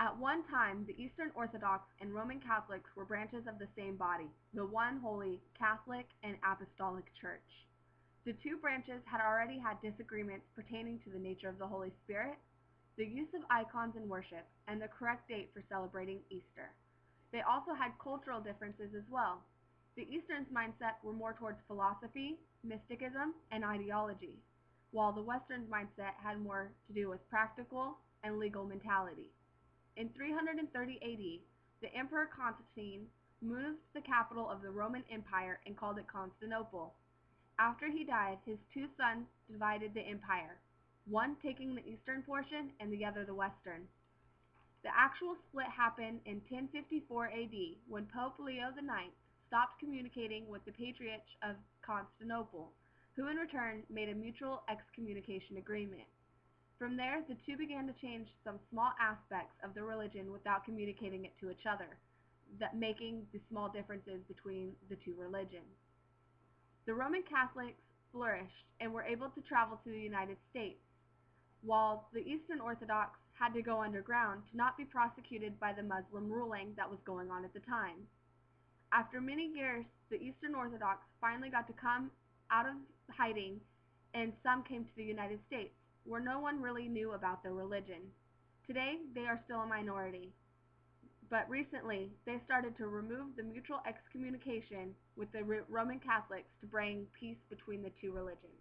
At one time, the Eastern Orthodox and Roman Catholics were branches of the same body, the one holy Catholic and Apostolic Church. The two branches had already had disagreements pertaining to the nature of the Holy Spirit, the use of icons in worship, and the correct date for celebrating Easter. They also had cultural differences as well. The Eastern's mindset were more towards philosophy, mysticism, and ideology, while the Western's mindset had more to do with practical and legal mentality. In 330 AD, the Emperor Constantine moved the capital of the Roman Empire and called it Constantinople. After he died, his two sons divided the empire, one taking the eastern portion and the other the western. The actual split happened in 1054 AD when Pope Leo IX stopped communicating with the Patriarch of Constantinople, who in return made a mutual excommunication agreement. From there, the two began to change some small aspects of the religion without communicating it to each other, that making the small differences between the two religions. The Roman Catholics flourished and were able to travel to the United States, while the Eastern Orthodox had to go underground to not be prosecuted by the Muslim ruling that was going on at the time. After many years, the Eastern Orthodox finally got to come out of hiding, and some came to the United States, where no one really knew about their religion. Today, they are still a minority, but recently they started to remove the mutual excommunication with the Roman Catholics to bring peace between the two religions.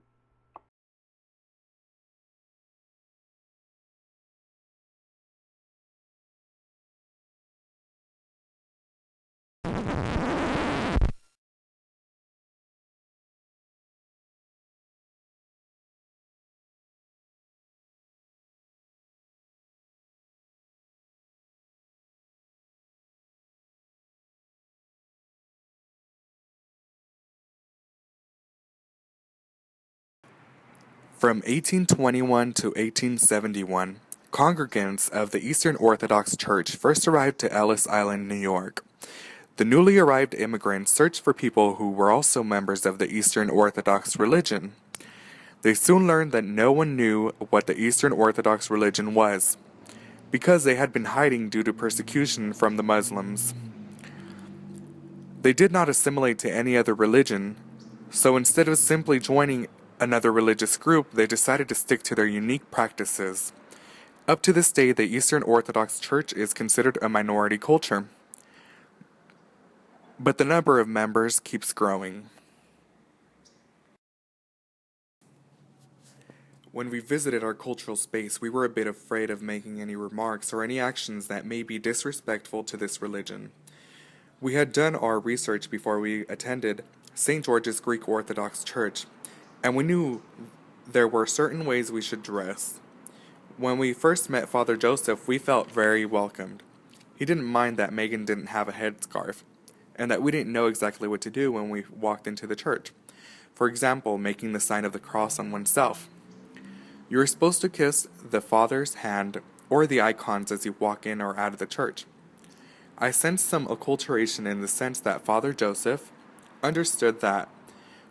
From 1821 to 1871, congregants of the Eastern Orthodox Church first arrived to Ellis Island, New York. The newly arrived immigrants searched for people who were also members of the Eastern Orthodox religion. They soon learned that no one knew what the Eastern Orthodox religion was, because they had been hiding due to persecution from the Muslims. They did not assimilate to any other religion, so instead of simply joining another religious group, they decided to stick to their unique practices. Up to this day, the Eastern Orthodox Church is considered a minority culture, but the number of members keeps growing. When we visited our cultural space, we were a bit afraid of making any remarks or any actions that may be disrespectful to this religion. We had done our research before we attended St. George's Greek Orthodox Church, and we knew there were certain ways we should dress. When we first met Father Joseph, we felt very welcomed. He didn't mind that Megan didn't have a headscarf, and that we didn't know exactly what to do when we walked into the church. For example, making the sign of the cross on oneself. You are supposed to kiss the Father's hand or the icons as you walk in or out of the church. I sensed some acculturation in the sense that Father Joseph understood that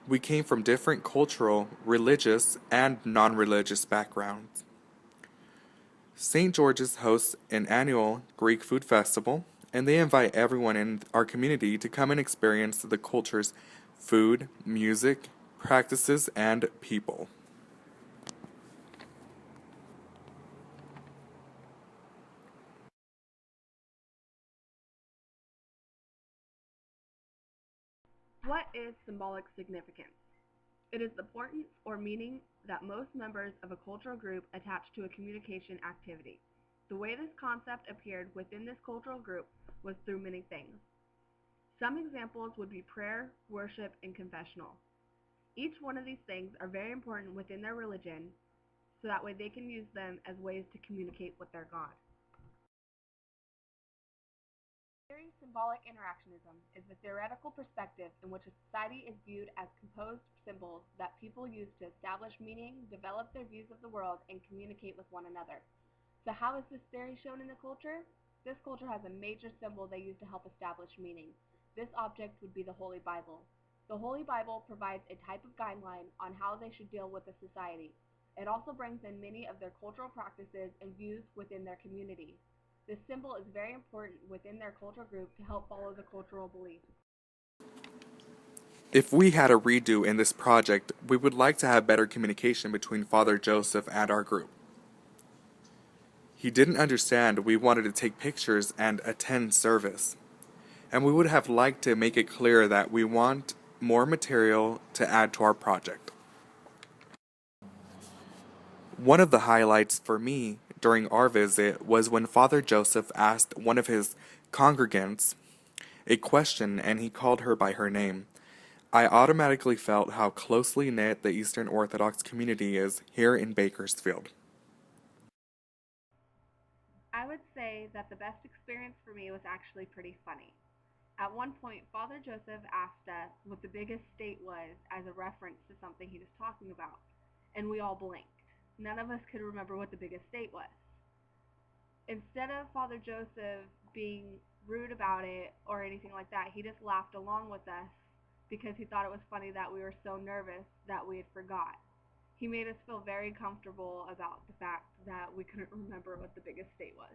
we came from different cultural, religious, and non-religious backgrounds. St. George's hosts an annual Greek food festival, and they invite everyone in our community to come and experience the culture's food, music, practices, and people. What is symbolic significance? It is the importance or meaning that most members of a cultural group attach to a communication activity. The way this concept appeared within this cultural group was through many things. Some examples would be prayer, worship, and confessional. Each one of these things are very important within their religion, so that way they can use them as ways to communicate with their God. Theory symbolic interactionism is the theoretical perspective in which a society is viewed as composed symbols that people use to establish meaning, develop their views of the world, and communicate with one another. So how is this theory shown in the culture? This culture has a major symbol they use to help establish meaning. This object would be the Holy Bible. The Holy Bible provides a type of guideline on how they should deal with the society. It also brings in many of their cultural practices and views within their community. This symbol is very important within their cultural group to help follow the cultural beliefs. If we had a redo in this project, we would like to have better communication between Father Joseph and our group. He didn't understand we wanted to take pictures and attend service. And we would have liked to make it clear that we want more material to add to our project. One of the highlights for me during our visit was when Father Joseph asked one of his congregants a question and he called her by her name. I automatically felt how closely knit the Eastern Orthodox community is here in Bakersfield. I would say that the best experience for me was actually pretty funny. At one point, Father Joseph asked us what the biggest state was as a reference to something he was talking about, and we all blinked. None of us could remember what the biggest state was. Instead of Father Joseph being rude about it or anything like that, he just laughed along with us because he thought it was funny that we were so nervous that we had forgot. He made us feel very comfortable about the fact that we couldn't remember what the biggest state was.